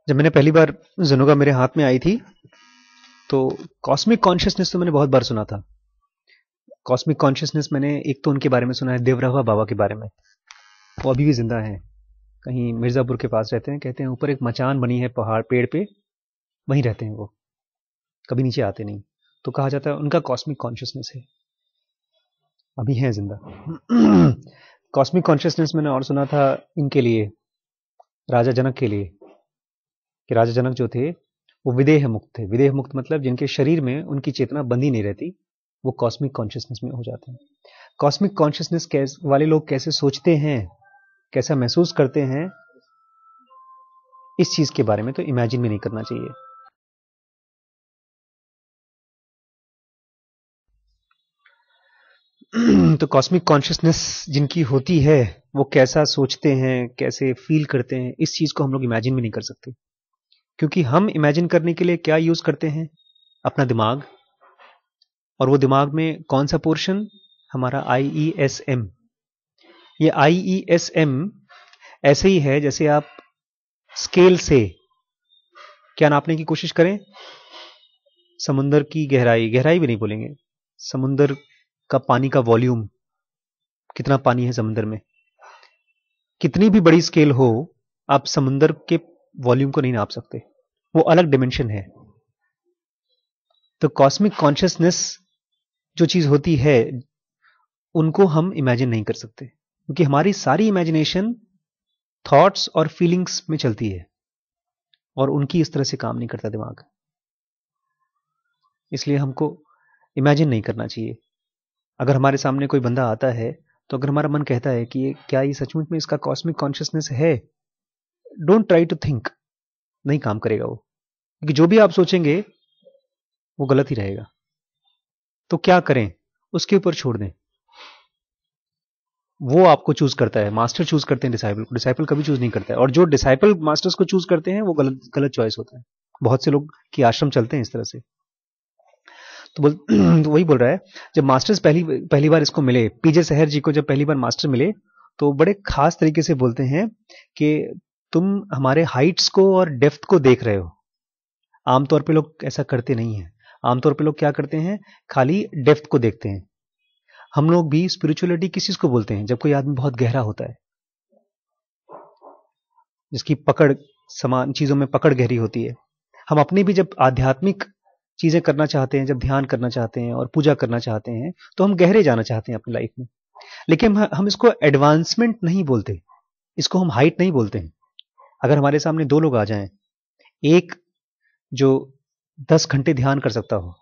जब मैंने पहली बार ज़ुनुगा मेरे हाथ में आई थी, तो कॉस्मिक कॉन्शियसनेस तो मैंने बहुत बार सुना था। कॉस्मिक कॉन्शियसनेस मैंने एक तो उनके बारे में सुना है, देवरहवा बाबा के बारे में। वो अभी भी जिंदा हैं, कहीं मिर्ज़ापुर के पास रहते हैं। कहते हैं ऊपर एक मचान बनी है पहाड़ पेड़ पे, वहीं रहते हैं वो, कभी नीचे आते नहीं। तो कहा जाता है उनका कॉस्मिक कॉन्शियसनेस है, अभी हैं जिंदा। कॉस्मिक कॉन्शियसनेस मैंने और सुना था इनके लिए, राजा जनक के लिए, कि राजा जनक जो थे वो विदेह मुक्त थे। विदेह मुक्त मतलब जिनके शरीर में उनकी चेतना बंधी नहीं रहती, वो कॉस्मिक कॉन्शियसनेस में हो जाते हैं। कॉस्मिक कॉन्शियसनेस वाले लोग कैसे सोचते हैं, कैसा महसूस करते हैं, इस चीज के बारे में तो इमेजिन भी नहीं करना चाहिए। तो कॉस्मिक कॉन्शियसनेस जिनकी होती है, वो कैसा सोचते हैं, कैसे फील करते हैं, इस चीज को हम लोग इमेजिन भी नहीं कर सकते। क्योंकि हम इमेजिन करने के लिए क्या यूज करते हैं? अपना दिमाग। और वो दिमाग में कौन सा पोर्शन? हमारा IESM। ये IESM ऐसे ही है जैसे आप स्केल से क्या नापने की कोशिश करें? समुंदर की गहराई, गहराई भी नहीं बोलेंगे, समुंदर का पानी का वॉल्यूम, कितना पानी है समुंदर में। कितनी भी बड़ी स्केल हो, आप समुंदर के वॉल्यूम को नहीं नाप सकते, वो अलग डिमेंशन है। तो कॉस्मिक कॉन्शियसनेस जो चीज होती है, उनको हम इमेजिन नहीं कर सकते, क्योंकि हमारी सारी इमेजिनेशन थॉट्स और फीलिंग्स में चलती है, और उनकी इस तरह से काम नहीं करता दिमाग। इसलिए हमको इमेजिन नहीं करना चाहिए। अगर हमारे सामने कोई बंदा आता है, तो अगर हमारा मन कहता है कि क्या ये सचमुच में इसका कॉस्मिक कॉन्शियसनेस है, डोंट ट्राई टू थिंक, नहीं काम करेगा वो, क्योंकि जो भी आप सोचेंगे वो गलत ही रहेगा। तो क्या करें? उसके ऊपर छोड़ दें, वो आपको चूज करता है। मास्टर चूज करते हैं डिसाइपल को, डिसाइपल कभी चूज नहीं करता है। और जो डिसाइपल मास्टर्स को चूज करते हैं, वो गलत गलत चॉइस होता है। बहुत से लोग की आश्रम चलते हैं इस तरह से। तो वही बोल रहा है, जब मास्टर्स पहली पहली बार इसको मिले, पीजे सहर जी को जब पहली बार मास्टर मिले, तो बड़े खास तरीके से बोलते हैं कि तुम हमारे हाइट्स को और डेप्थ को देख रहे हो। आमतौर पे लोग ऐसा करते नहीं हैं। आमतौर पे लोग क्या करते हैं? खाली डेप्थ को देखते हैं। हम लोग भी स्पिरिचुअलिटी किस चीज को बोलते हैं? जब कोई आदमी बहुत गहरा होता है, जिसकी पकड़, समान चीजों में पकड़ गहरी होती है। हम अपने भी जब आध्यात्मिक चीजें करना चाहते हैं, जब ध्यान करना चाहते हैं और पूजा करना चाहते हैं, तो हम गहरे जाना चाहते हैं अपनी लाइफ में। लेकिन हम इसको एडवांसमेंट नहीं बोलते, इसको हम हाइट नहीं बोलते हैं। अगर हमारे सामने दो लोग आ जाएं, एक जो 10 घंटे ध्यान कर सकता हो,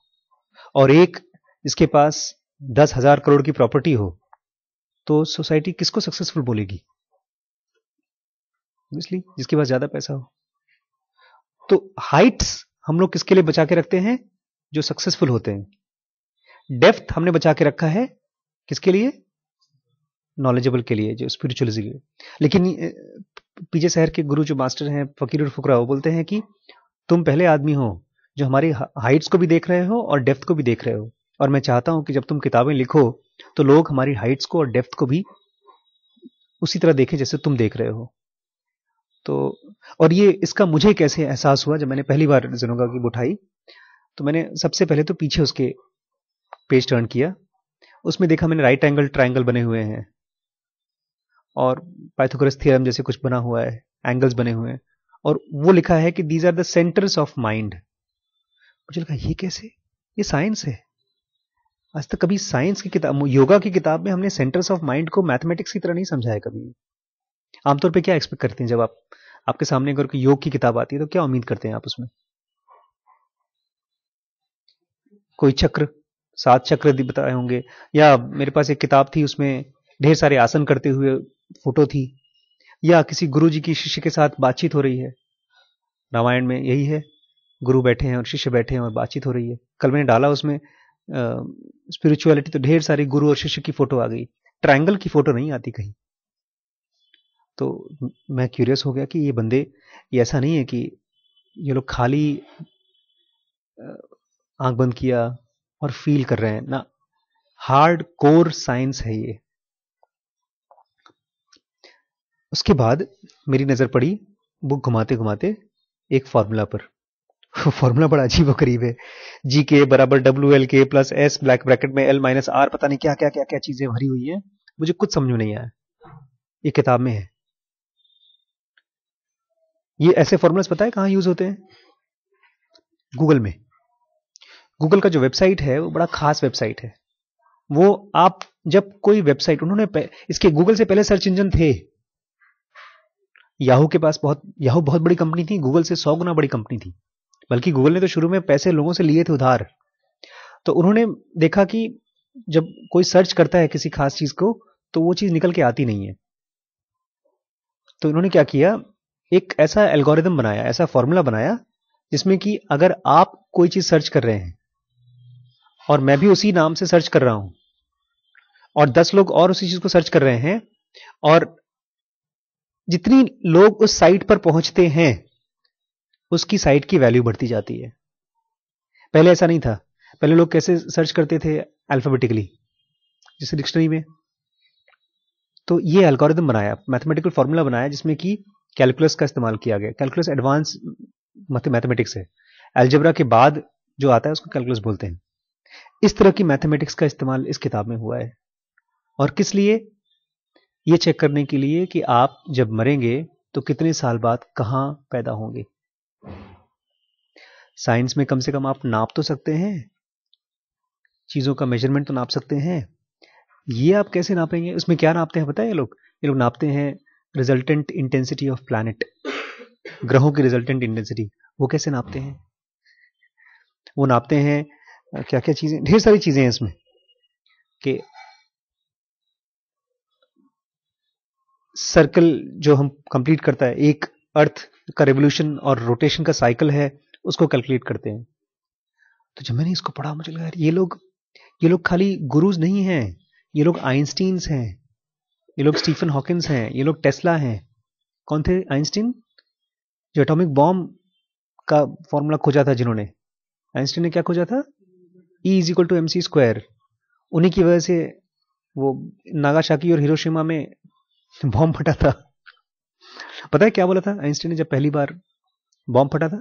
और एक जिसके पास 10,000 करोड़ की प्रॉपर्टी हो, तो सोसाइटी किसको सक्सेसफुल बोलेगी? इसलिए जिसके पास ज्यादा पैसा हो। तो हाइट्स हम लोग किसके लिए बचा के रखते हैं? जो सक्सेसफुल होते हैं। डेप्थ हमने बचा के रखा है किसके लिए? नॉलेजेबल के लिए, जो स्पिरिचुअलिज्म के लिए। लेकिन पीजे शहर के गुरु जो मास्टर हैं फकीर फुकरा, वो बोलते हैं कि तुम पहले आदमी हो जो हमारी हाइट्स को भी देख रहे हो और डेप्थ को भी देख रहे हो। और मैं चाहता हूं कि जब तुम किताबें लिखो, तो लोग हमारी हाइट्स को और डेप्थ को भी उसी तरह देखें जैसे तुम देख रहे हो। तो और ये इसका मुझे कैसे एहसास हुआ, जब मैंने पहली बार ज़ुनुगा की उठाई, तो मैंने सबसे पहले तो पीछे उसके पेज टर्न किया। उसमें देखा मैंने राइट एंगल ट्रायंगल बने हुए हैं, और पाइथागोरस थ्योरम जैसे कुछ बना हुआ है, एंगल्स बने हुए हैं, और वो लिखा है कि these are the centres of mind. मुझे लगा ये कैसे? ये साइंस है। आज तक कभी साइंस की किताब, योगा की किताब में हमने सेंटर्स ऑफ माइंड को मैथमेटिक्स की तरह नहीं समझा है कभी। आमतौर पे क्या एक्सपेक्ट करते हैं जब आपके सामने अगर कोई योग की किताब आती है, तो क्या उम्मीद करते हैं आप उसमें? कोई चक्र, 7 चक्र बताए होंगे, या मेरे पास एक किताब थी उसमें ढेर सारे आसन करते हुए फोटो थी, या किसी गुरु जी की शिष्य के साथ बातचीत हो रही है। रामायण में यही है, गुरु बैठे हैं और शिष्य बैठे हैं और बातचीत हो रही है। कल मैंने डाला उसमें स्पिरिचुअलिटी, तो ढेर सारी गुरु और शिष्य की फोटो आ गई, ट्रायंगल की फोटो नहीं आती कहीं। तो मैं क्यूरियस हो गया कि ये बंदे, ये ऐसा नहीं है कि ये लोग खाली आंख बंद किया और फील कर रहे हैं ना, हार्ड कोर साइंस है ये। उसके बाद मेरी नजर पड़ी बुक घुमाते घुमाते एक फॉर्मूला पर। फॉर्मूला बड़ा अजीब व करीब है। जी के बराबर WL plus S black bracket में L माइनस आर, पता नहीं क्या क्या क्या क्या चीजें भरी हुई है, मुझे कुछ समझ में नहीं आया। ये किताब में है। ये ऐसे फॉर्मूलास पता है कहां यूज होते हैं? गूगल में। गूगल का जो वेबसाइट है वो बड़ा खास वेबसाइट है। वो आप जब कोई वेबसाइट, उन्होंने इसके गूगल से पहले सर्च इंजन थे। याहू के पास याहू बहुत बड़ी कंपनी थी, गूगल से 100 गुना बड़ी कंपनी थी। बल्कि गूगल ने तो शुरू में पैसे लोगों से लिए थे उधार। तो उन्होंने देखा कि जब कोई सर्च करता है किसी खास चीज को तो वो चीज निकल के आती नहीं है। तो उन्होंने क्या किया, एक ऐसा एल्गोरिदम बनाया, ऐसा फॉर्मूला बनाया जिसमें कि अगर आप कोई चीज सर्च कर रहे हैं और मैं भी उसी नाम से सर्च कर रहा हूं और 10 लोग और उसी चीज को सर्च कर रहे हैं, और जितनी लोग उस साइट पर पहुंचते हैं उसकी साइट की वैल्यू बढ़ती जाती है। पहले ऐसा नहीं था। पहले लोग कैसे सर्च करते थे? अल्फाबेटिकली, जैसे डिक्शनरी में। तो ये एल्गोरिदम बनाया, मैथमेटिकल फॉर्मूला बनाया जिसमें कि कैलकुलस का इस्तेमाल किया गया। कैलकुलस एडवांस मैथमेटिक्स है। अलजेब्रा के बाद जो आता है उसको कैलकुलस बोलते हैं। इस तरह की मैथमेटिक्स का इस्तेमाल इस किताब में हुआ है। और किस लिए? ये चेक करने के लिए कि आप जब मरेंगे तो कितने साल बाद कहां पैदा होंगे। साइंस में कम से कम आप नाप तो सकते हैं, चीजों का मेजरमेंट तो नाप सकते हैं। ये आप कैसे नापेंगे? उसमें क्या नापते हैं पता है? ये लोग नापते हैं रिजल्टेंट इंटेंसिटी ऑफ प्लैनेट, ग्रहों की रिजल्टेंट इंटेंसिटी। वो कैसे नापते हैं? वो नापते हैं क्या क्या चीजें, ढेर सारी चीजें हैं इसमें, कि सर्कल जो हम कंप्लीट करता है, एक अर्थ का रेवोल्यूशन और रोटेशन का साइकिल है, उसको कैलकुलेट करते हैं। तो जब मैंने इसको पढ़ा मुझे लगा ये लोग खाली गुरुज नहीं हैं, ये लोग आइंस्टीन्स हैं, ये लोग स्टीफन हॉकिंस हैं, ये लोग टेस्ला हैं। कौन थे आइंस्टीन? जो एटॉमिक बॉम्ब का फॉर्मूला खोजा था जिन्होंने। आइंस्टीन ने क्या खोजा था? E=mc²। उन्हीं की वजह से वो नागासाकी और हिरोशिमा में बॉम्ब फटा था। पता है क्या बोला था आइंस्टीन ने जब पहली बार बॉम्ब फटा था?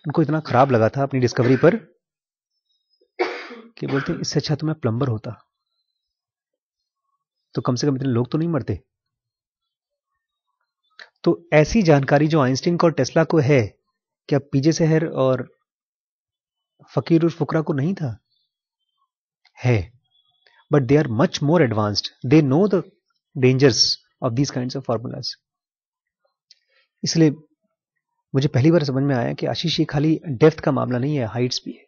उनको इतना खराब लगा था अपनी डिस्कवरी पर कि बोलते इससे अच्छा तो मैं प्लम्बर होता, तो कम से कम इतने लोग तो नहीं मरते। तो ऐसी जानकारी जो आइंस्टीन को और टेस्ला को है, क्या पीजे सहर और फकीर और फुकरा को नहीं था? है। But they are much more advanced, they know the dangers of these kinds of formulas. इसलिए मुझे पहली बार समझ में आया कि आशीष ये खाली डेप्थ का मामला नहीं है, हाइट्स भी है।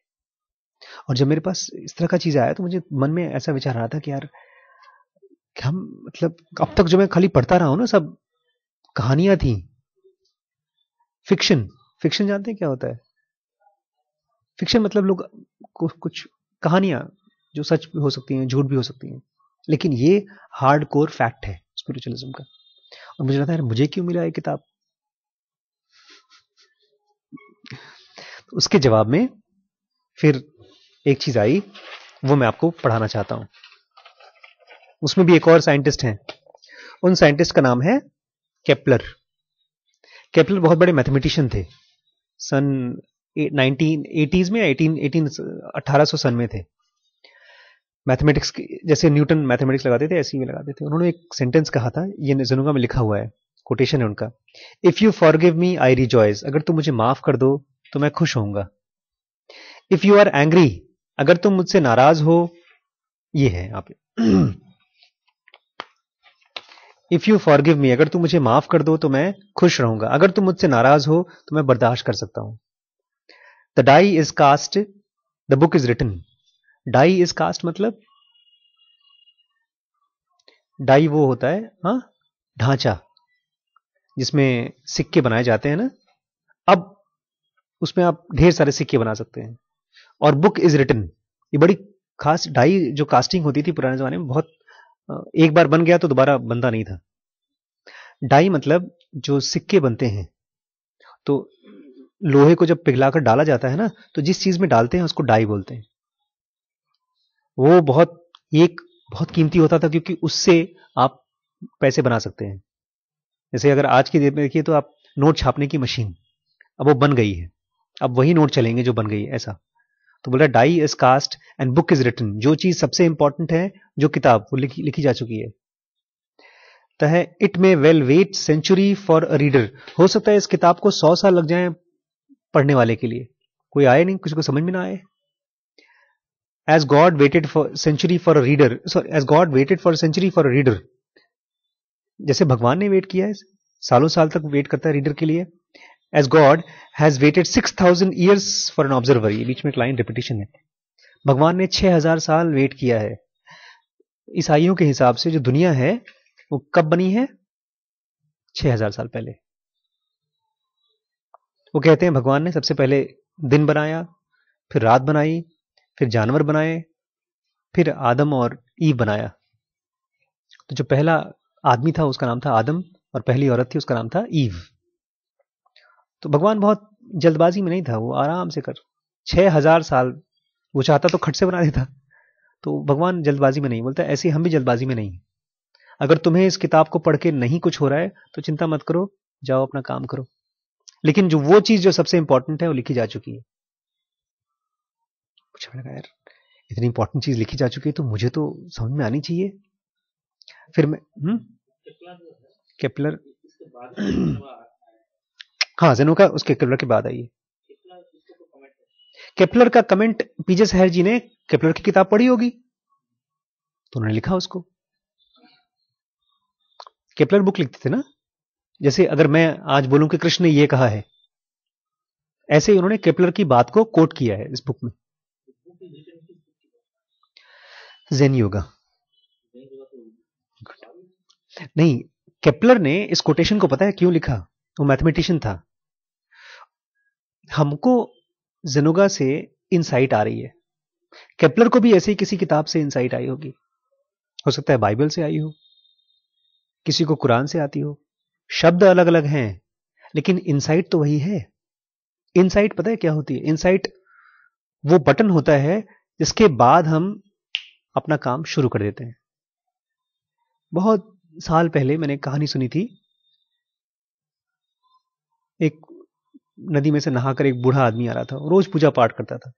और जब मेरे पास इस तरह का चीज आया तो मुझे मन में ऐसा विचार रहा था कि यार हम मतलब अब तक जो मैं खाली पढ़ता रहा हूं ना, सब कहानियां थी, फिक्शन। फिक्शन जानते हैं क्या होता है? फिक्शन मतलब लोग कुछ कहानियां जो सच भी हो सकती हैं, झूठ भी हो सकती हैं, लेकिन ये हार्ड कोर फैक्ट है स्पिरिचुअलिज्म का। और मुझे लगता है मुझे क्यों मिला ये किताब? उसके जवाब में फिर एक चीज आई, वो मैं आपको पढ़ाना चाहता हूं। उसमें भी एक और साइंटिस्ट हैं। उन साइंटिस्ट का नाम है केपलर। केपलर बहुत बड़े मैथमेटिशियन थे। सन 1980s में, 1800 सन में थे। मैथमेटिक्स जैसे न्यूटन मैथमेटिक्स लगाते थे ऐसे ही लगाते थे। उन्होंने एक सेंटेंस कहा था, ये जनुगा में लिखा हुआ है, कोटेशन है उनका। If you forgive me I rejoice, अगर तुम मुझे माफ कर दो तो मैं खुश होऊंगा। इफ यू आर एंग्री, अगर तुम मुझसे नाराज हो, ये है आप इफ यू फॉरगिव मी, अगर तुम मुझे माफ कर दो तो मैं खुश रहूंगा। अगर तुम मुझसे नाराज हो तो मैं बर्दाश्त कर सकता हूं। The die is cast, the book is written. Die is cast मतलब, डाई वो होता है हाँ ढांचा जिसमें सिक्के बनाए जाते हैं ना। अब उसमें आप ढेर सारे सिक्के बना सकते हैं। और बुक इज रिटन, ये बड़ी खास डाई जो कास्टिंग होती थी पुराने जमाने में, बहुत एक बार बन गया तो दोबारा बनता नहीं था। डाई मतलब जो सिक्के बनते हैं, तो लोहे को जब पिघलाकर डाला जाता है ना, तो जिस चीज में डालते हैं उसको डाई बोलते हैं। वो बहुत कीमती होता था क्योंकि उससे आप पैसे बना सकते हैं। जैसे अगर आज की डेट में देखिए तो आप नोट छापने की मशीन, अब वो बन गई है, अब वही नोट चलेंगे जो बन गई है, ऐसा। तो बोला die is cast and book is written, जो चीज सबसे इंपॉर्टेंट है, जो किताब वो लिखी जा चुकी है। तो है it may well wait century for a reader, हो सकता है इस किताब को 100 साल लग जाए पढ़ने वाले के लिए, कोई आए नहीं, किसी को समझ में ना आए। As God waited for century for a reader, sorry, as God waited for a century for a reader, जैसे भगवान ने वेट किया है, सालों साल तक वेट करता है रीडर के लिए। As God has waited 6,000 years for an observer, ये बीच में एक लाइन रिपीटिशन है। भगवान ने 6,000 साल वेट किया है। ईसाइयों के हिसाब से जो दुनिया है वो कब बनी है? 6,000 साल पहले। वो कहते हैं भगवान ने सबसे पहले दिन बनाया, फिर रात बनाई, फिर जानवर बनाए, फिर आदम और ईव बनाया। तो जो पहला आदमी था उसका नाम था आदम, और पहली औरत थी उसका नाम था ईव। तो भगवान बहुत जल्दबाजी में नहीं था, वो आराम से कर 6,000 साल, वो चाहता तो खट से बना देता। तो भगवान जल्दबाजी में नहीं, बोलता ऐसे हम भी जल्दबाजी में नहीं। अगर तुम्हें इस किताब को पढ़ के नहीं कुछ हो रहा है तो चिंता मत करो, जाओ अपना काम करो। लेकिन जो वो चीज जो सबसे इंपॉर्टेंट है वो लिखी जा चुकी है। कुछ लगा यार इतनी इंपॉर्टेंट चीज लिखी जा चुकी है तो मुझे तो समझ में आनी चाहिए। फिर मैं केपलर हाँ जेनोका उसके केपलर के बाद आई है। केपलर का कमेंट पीजे सहर जी ने केपलर की किताब पढ़ी होगी तो उन्होंने लिखा उसको। केपलर बुक लिखते थे ना, जैसे अगर मैं आज बोलूं कि कृष्ण ने ये कहा है, ऐसे ही उन्होंने केपलर की बात को कोट किया है इस बुक में। ज़ेन योगा नहीं, केपलर ने इस कोटेशन को पता है क्यों लिखा? वो मैथमेटिशियन था। हमको जेनोगा से इनसाइट आ रही है, केपलर को भी ऐसे ही किसी किताब से इनसाइट आई होगी। हो सकता है बाइबल से आई हो, किसी को कुरान से आती हो, शब्द अलग अलग हैं लेकिन इनसाइट तो वही है। इनसाइट पता है क्या होती है? इनसाइट वो बटन होता है जिसके बाद हम अपना काम शुरू कर देते हैं। बहुत साल पहले मैंने एक कहानी सुनी थी। एक नदी में से नहाकर एक बूढ़ा आदमी आ रहा था, रोज पूजा पाठ करता था।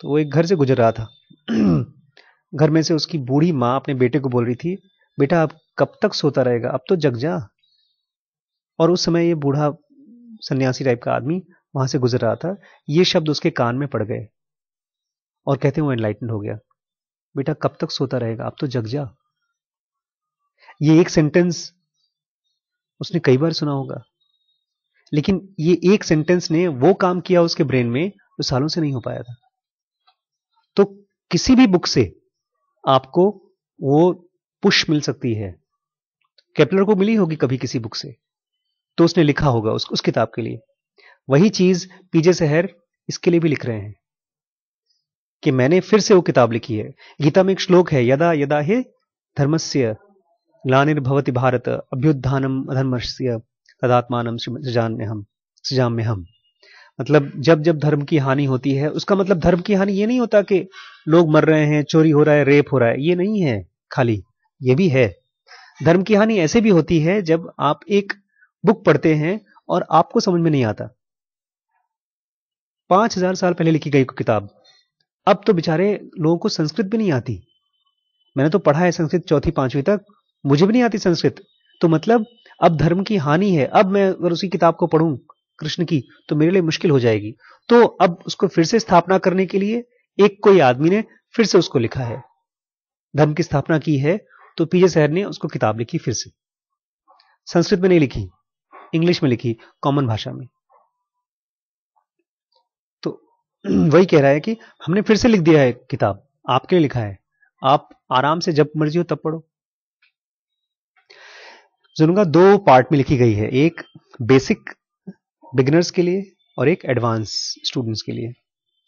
तो वो एक घर से गुजर रहा था। घर में से उसकी बूढ़ी माँ अपने बेटे को बोल रही थी, बेटा अब कब तक सोता रहेगा, अब तो जग जा। और उस समय ये बूढ़ा सन्यासी टाइप का आदमी वहां से गुजर रहा था। ये शब्द उसके कान में पड़ गए और कहते हैं वो एनलाइटन हो गया, बेटा कब तक सोता रहेगा, अब तो जग जा। ये एक सेंटेंस उसने कई बार सुना होगा, लेकिन ये एक सेंटेंस ने वो काम किया उसके ब्रेन में जो सालों से नहीं हो पाया था। तो किसी भी बुक से आपको वो पुश मिल सकती है। केपलर को मिली होगी कभी किसी बुक से, तो उसने लिखा होगा उस किताब के लिए। वही चीज पीजे सहर इसके लिए भी लिख रहे हैं कि मैंने फिर से वो किताब लिखी है। गीता में एक श्लोक है, यदा यदा हे धर्मस्य ग्लानिर्भवति भारत अभ्युत्थानम अधर्मस्य तदात्मानम सृजाम्यहम्। मतलब जब जब धर्म की हानि होती है, उसका मतलब धर्म की हानि ये नहीं होता कि लोग मर रहे हैं, चोरी हो रहा है, रेप हो रहा है, ये नहीं है खाली, ये भी है। धर्म की हानि ऐसे भी होती है जब आप एक बुक पढ़ते हैं और आपको समझ में नहीं आता। 5,000 साल पहले लिखी गई किताब, अब तो बेचारे लोगों को संस्कृत भी नहीं आती। मैंने तो पढ़ा है संस्कृत 4वीं 5वीं तक, मुझे भी नहीं आती संस्कृत। तो मतलब अब धर्म की हानि है, अब मैं अगर उसी किताब को पढ़ूं कृष्ण की तो मेरे लिए मुश्किल हो जाएगी। तो अब उसको फिर से स्थापना करने के लिए एक कोई आदमी ने फिर से उसको लिखा है, धर्म की स्थापना की है। तो पीजे सहर ने उसको किताब लिखी फिर से, संस्कृत में नहीं लिखी, इंग्लिश में लिखी, कॉमन भाषा में। तो वही कह रहा है कि हमने फिर से लिख दिया है किताब, आपके लिए लिखा है, आप आराम से जब मर्जी हो तब पढ़ो। जेनोगा 2 पार्ट में लिखी गई है, एक बेसिक बिगिनर्स के लिए और एक एडवांस स्टूडेंट्स के लिए।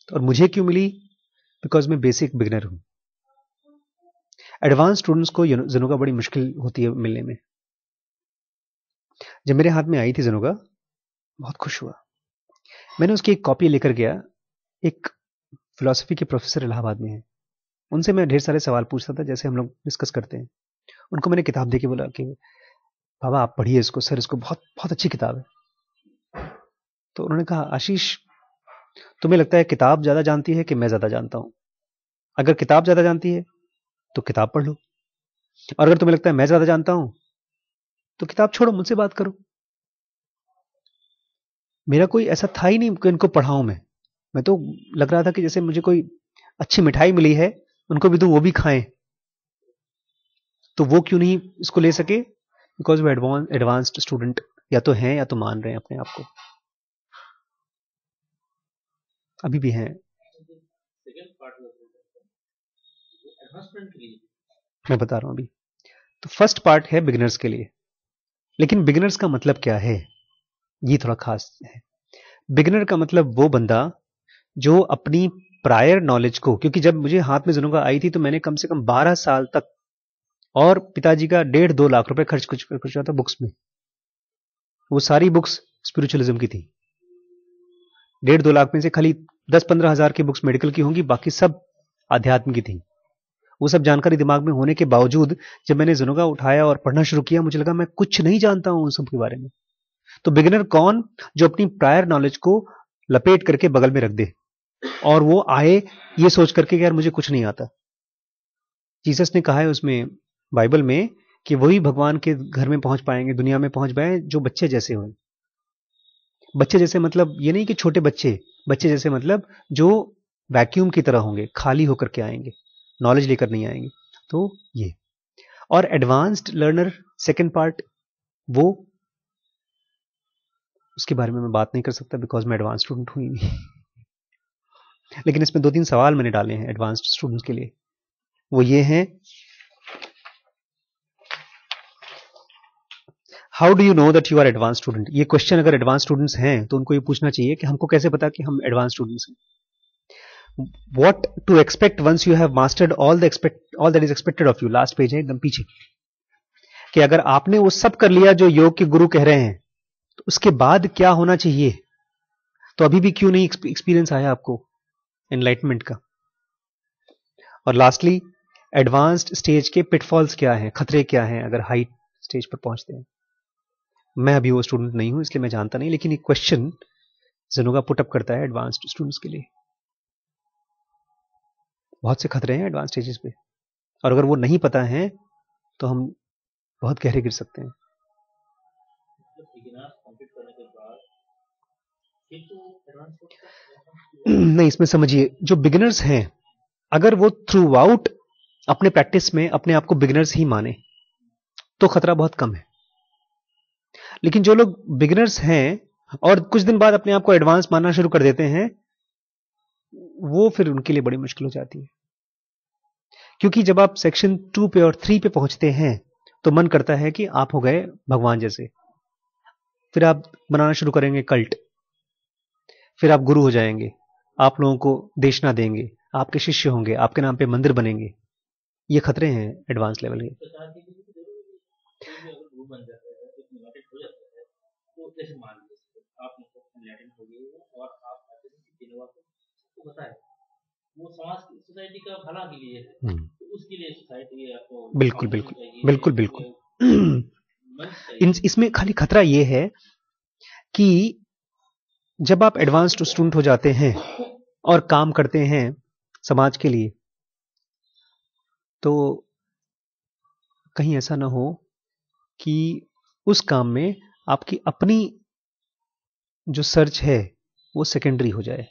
और मुझे क्यों मिली? बिकॉज मैं बेसिक बिगिनर हूं। एडवांस स्टूडेंट्स को जेनोगा बड़ी मुश्किल होती है मिलने में। जब मेरे हाथ में आई थी जेनोगा, बहुत खुश हुआ। मैंने उसकी एक कॉपी लेकर गया, एक फिलॉसफी के प्रोफेसर इलाहाबाद में है, उनसे मैं ढेर सारे सवाल पूछता था जैसे हम लोग डिस्कस करते हैं। उनको मैंने किताब देके बोला कि बाबा आप पढ़िए इसको, सर इसको, बहुत बहुत अच्छी किताब है। तो उन्होंने कहा आशीष, तुम्हें लगता है किताब ज्यादा जानती है कि मैं ज्यादा जानता हूं? अगर किताब ज्यादा जानती है तो किताब पढ़ लो, और अगर तुम्हें लगता है मैं ज्यादा जानता हूं तो किताब छोड़ो, मुझसे बात करो। मेरा कोई ऐसा था ही नहीं कि इनको पढ़ाऊं मैं तो लग रहा था कि जैसे मुझे कोई अच्छी मिठाई मिली है, उनको भी दूं, वो भी खाएं। तो वो क्यों नहीं इसको ले सके? बिकॉज वो एडवांस्ड स्टूडेंट या तो हैं या तो मान रहे हैं अपने आप को, अभी भी हैं। मैं बता रहा हूं अभी। तो फर्स्ट पार्ट है बिगिनर्स के लिए, लेकिन बिगिनर्स का मतलब क्या है, ये थोड़ा खास है। बिगिनर का मतलब वो बंदा जो अपनी प्रायर नॉलेज को, क्योंकि जब मुझे हाथ में जुनूगा आई थी तो मैंने कम से कम 12 साल तक, और पिताजी का 1.5-2 लाख रुपए खर्च हुआ था बुक्स में। वो सारी बुक्स स्पिरिचुअलिज्म की थी। 1.5-2 लाख में से खाली 10-15 हजार की बुक्स मेडिकल की होंगी, बाकी सब आध्यात्म की थी। वो सब जानकारी दिमाग में होने के बावजूद जब मैंने जुनूगा उठाया और पढ़ना शुरू किया, मुझे लगा मैं कुछ नहीं जानता हूं उन सब के बारे में। तो बिगिनर कौन? जो अपनी प्रायर नॉलेज को लपेट करके बगल में रख दे और वो आए ये सोच करके कि यार मुझे कुछ नहीं आता। जीसस ने कहा है उसमें, बाइबल में, कि वही भगवान के घर में पहुंच पाएंगे, दुनिया में पहुंच पाए जो बच्चे जैसे हों। बच्चे जैसे मतलब ये नहीं कि छोटे बच्चे, बच्चे जैसे मतलब जो वैक्यूम की तरह होंगे, खाली होकर के आएंगे, नॉलेज लेकर नहीं आएंगे। तो ये, और एडवांस्ड लर्नर सेकंड पार्ट, वो उसके बारे में मैं बात नहीं कर सकता बिकॉज मैं एडवांस स्टूडेंट हूं ही नहीं। लेकिन इसमें 2-3 सवाल मैंने डाले हैं एडवांस्ड स्टूडेंट्स के लिए। वो ये हैं, how do you know that you are advance student? ये क्वेश्चन अगर एडवांस स्टूडेंट्स हैं तो उनको ये पूछना चाहिए कि हमको कैसे पता कि हम एडवांस स्टूडेंट्स हैं। What to expect once you have mastered all that is expected of you? Last page है एकदम पीछे, कि अगर आपने वो सब कर लिया जो योग के गुरु कह रहे हैं तो उसके बाद क्या होना चाहिए? तो अभी भी क्यों नहीं एक्सपीरियंस आया आपको एनलाइटमेंट का? और लास्टली, एडवांस्ड स्टेज के पिटफॉल्स क्या हैं, खतरे क्या हैं अगर हाई स्टेज पर पहुंचते हैं? मैं अभी वो स्टूडेंट नहीं हूं इसलिए मैं जानता नहीं, लेकिन एक क्वेश्चन जनुगा पुटअप करता है एडवांस्ड स्टूडेंट्स के लिए। बहुत से खतरे हैं एडवांस स्टेजेस पे, और अगर वो नहीं पता है तो हम बहुत गहरे गिर सकते हैं। नहीं, इसमें समझिए, जो बिगिनर्स हैं अगर वो थ्रू आउट अपने प्रैक्टिस में अपने आप को बिगिनर्स ही माने तो खतरा बहुत कम है। लेकिन जो लोग बिगिनर्स हैं और कुछ दिन बाद अपने आप को एडवांस मानना शुरू कर देते हैं, वो फिर उनके लिए बड़ी मुश्किल हो जाती है। क्योंकि जब आप सेक्शन 2 पे और 3 पे पहुंचते हैं तो मन करता है कि आप हो गए भगवान जैसे। फिर आप बनाना शुरू करेंगे कल्ट, फिर आप गुरु हो जाएंगे, आप लोगों को देशना देंगे, आपके शिष्य होंगे, आपके नाम पे मंदिर बनेंगे। ये खतरे हैं एडवांस लेवल के। वो समाज सोसाइटी का भला के लिए है, तो उसके लिए सोसाइटी आपको बिल्कुल बिल्कुल बिल्कुल बिल्कुल। इसमें खाली खतरा ये है कि जब आप एडवांस्ड स्टूडेंट हो जाते हैं और काम करते हैं समाज के लिए, तो कहीं ऐसा ना हो कि उस काम में आपकी अपनी जो सर्च है वो सेकेंडरी हो जाए।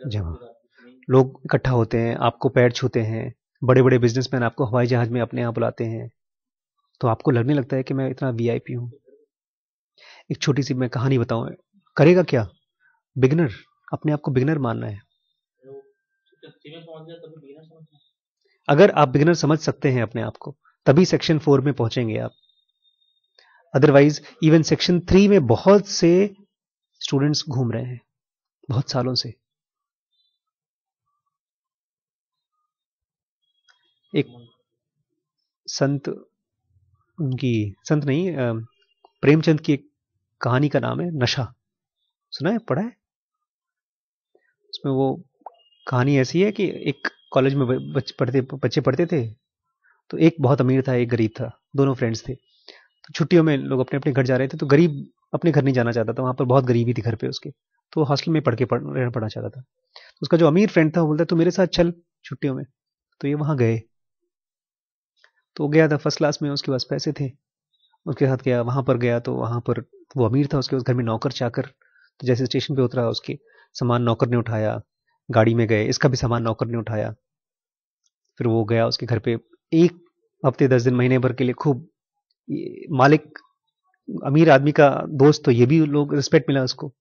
जब लोग इकट्ठा होते हैं, आपको पैर छूते हैं, बड़े बड़े बिजनेसमैन आपको हवाई जहाज में अपने यहाँ बुलाते हैं, तो आपको लगने लगता है कि मैं इतना वीआईपी हूं। एक छोटी सी मैं कहानी बताऊं, करेगा क्या बिगिनर? अपने आप को बिगिनर मानना है। अगर आप बिगिनर समझ सकते हैं अपने आप को, तभी सेक्शन 4 में पहुंचेंगे आप। अदरवाइज इवन सेक्शन 3 में बहुत से स्टूडेंट्स घूम रहे हैं बहुत सालों से। एक संत, उनकी संत नहीं, प्रेमचंद की एक कहानी का नाम है नशा। सुना है, पढ़ा है? उसमें वो कहानी ऐसी है कि एक कॉलेज में बच्चे पढ़ते थे, तो एक बहुत अमीर था, एक गरीब था, दोनों फ्रेंड्स थे। तो छुट्टियों में लोग अपने अपने घर जा रहे थे, तो गरीब अपने घर नहीं जाना चाहता था, वहां पर बहुत गरीबी थी घर पे उसके, तो हॉस्टल में रहना पड़ना चाहता था। तो उसका जो अमीर फ्रेंड था वो बोलता, तू मेरे साथ चल छुट्टियों में। तो ये वहां गए, तो गया था फर्स्ट क्लास में, उसके पास पैसे थे, उसके साथ गया, वहां पर गया तो वहां पर वो अमीर था, उसके उस घर में नौकर चाकर। तो जैसे स्टेशन पे उतरा, उसके सामान नौकर ने उठाया, गाड़ी में गए, इसका भी सामान नौकर ने उठाया। फिर वो गया उसके घर पे, एक हफ्ते 10 दिन महीने भर के लिए खूब, मालिक अमीर आदमी का दोस्त, तो ये भी लोग रिस्पेक्ट मिला उसको।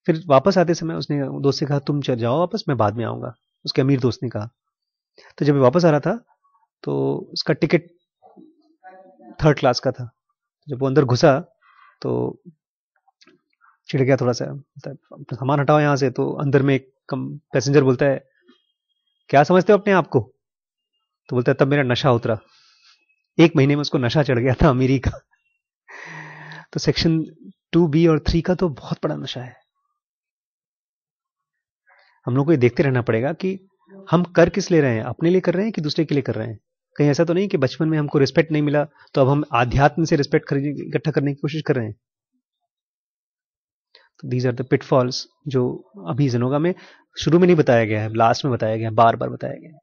फिर वापस आते समय उसने दोस्त से कहा, तुम चल जाओ वापस, मैं बाद में आऊंगा, उसके अमीर दोस्त ने कहा। तो जब वापस आ रहा था तो उसका टिकट थर्ड क्लास का था। जब वो अंदर घुसा तो चिढ़ गया थोड़ा सा, सामान हटाओ यहां से। तो अंदर में एक कम पैसेंजर बोलता है, क्या समझते हो अपने आप को? तो बोलता है, तब मेरा नशा उतरा। 1 महीने में उसको नशा चढ़ गया था अमीरी का। तो सेक्शन 2B और 3 का तो बहुत बड़ा नशा है। हम लोग को ये देखते रहना पड़ेगा कि हम कर किस ले रहे हैं, अपने लिए कर रहे हैं कि दूसरे के लिए कर रहे हैं। कहीं ऐसा तो नहीं कि बचपन में हमको रिस्पेक्ट नहीं मिला तो अब हम आध्यात्म से रिस्पेक्ट इकट्ठा करने की कोशिश कर रहे हैं। तो दीज आर द पिटफॉल्स जो अभी जिनोगा में शुरू में नहीं बताया गया है, लास्ट में बताया गया है, बार बार बताया गया है।